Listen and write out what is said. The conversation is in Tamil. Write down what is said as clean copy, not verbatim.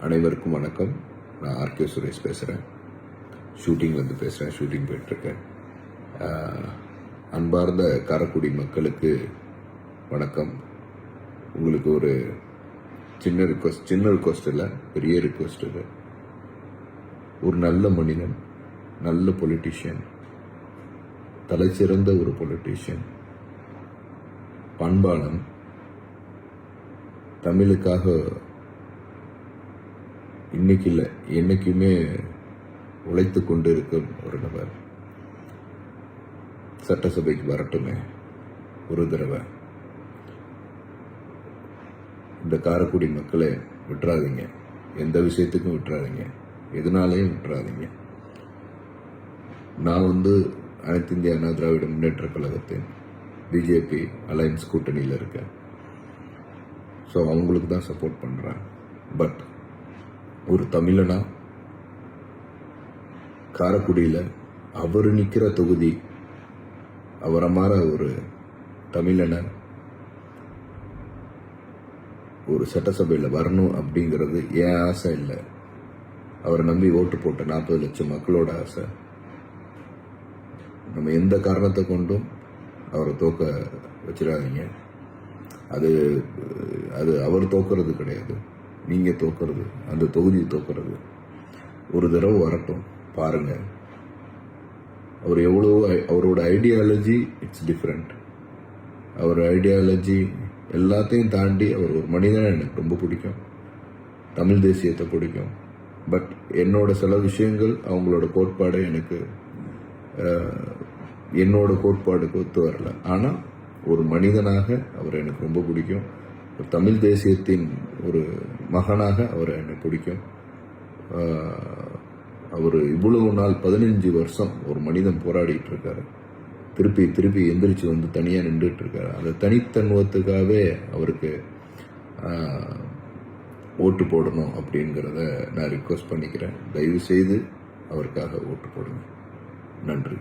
அனைவருக்கும் வணக்கம். நான் ஆர்கே சுரேஷ் பேசுகிறேன். ஷூட்டிங்லேருந்து பேசுகிறேன். ஷூட்டிங் போயிட்டுருக்கேன். அன்பார்ந்த காரைக்குடி மக்களுக்கு வணக்கம். உங்களுக்கு ஒரு சின்ன ரிக்வஸ்ட் இல்லை, பெரிய ரிக்வஸ்ட் இல்லை. ஒரு நல்ல மனிதன், நல்ல பொலிட்டீஷியன், தலை சிறந்த ஒரு பொலிட்டீஷியன், பண்பாளன், தமிழுக்காக இன்னைக்கு இல்லை என்னைக்குமே உழைத்து கொண்டு இருக்கும் ஒரு நபர் சட்டசபைக்கு வரட்டுமே ஒரு தடவை. இந்த காரைக்குடி மக்களை விட்டுறாதீங்க, எந்த விஷயத்துக்கும் விட்டுறாதீங்க, எதனாலையும் விட்டுறாதீங்க. நான் அனைத்து இந்திய அண்ணா திராவிட முன்னேற்ற கழகத்தின் பிஜேபி அலையன்ஸ் கூட்டணியில் இருக்கேன். ஸோ அவங்களுக்கு தான் சப்போர்ட் பண்ணுறேன். பட் ஒரு தமிழனா காரைக்குடியில் அவர் நிற்கிற தொகுதி, அவரை மாற ஒரு தமிழனை ஒரு சட்டசபையில் வரணும் அப்படிங்கிறது என் ஆசை இல்லை. அவரை நம்பி ஓட்டு போட்ட 40 லட்சம் மக்களோட ஆசை. நம்ம எந்த காரணத்தை கொண்டும் அவரை தோக்க வச்சிடாதீங்க. அது அது அவர் தோக்கிறது கிடையாது, நீங்கள் தோக்கிறது, அந்த தொகுதியை தோக்கிறது. ஒரு தடவை வரட்டும், பாருங்க. அவர் அவரோட ஐடியாலஜி இட்ஸ் டிஃப்ரெண்ட். அவர் ஐடியாலஜி எல்லாத்தையும் தாண்டி அவர் ஒரு மனிதனை எனக்கு ரொம்ப பிடிக்கும். தமிழ் தேசியத்தை பிடிக்கும். பட் என்னோட சில விஷயங்கள் அவங்களோட கோட்பாடு எனக்கு என்னோட கோட்பாடுக்கு ஒத்து வரல. ஆனால் ஒரு மனிதனாக அவர் எனக்கு ரொம்ப பிடிக்கும். ஒரு தமிழ் தேசியத்தின் ஒரு மகனாக அவர் எனக்கு பிடிக்கும். அவர் இவ்வளவு நாள் 15 வருஷம் ஒரு மனிதன் போராடிட்டு இருக்காரு. திருப்பி எந்திரிச்சு தனியாக நின்றுட்டு இருக்காரு. அந்த தனித்தன்மத்துக்காகவே அவருக்கு ஓட்டு போடணும் அப்படிங்கிறத நான் ரிக்வஸ்ட் பண்ணிக்கிறேன். தயவு செய்து அவருக்காக ஓட்டு போடுங்க. நன்றி.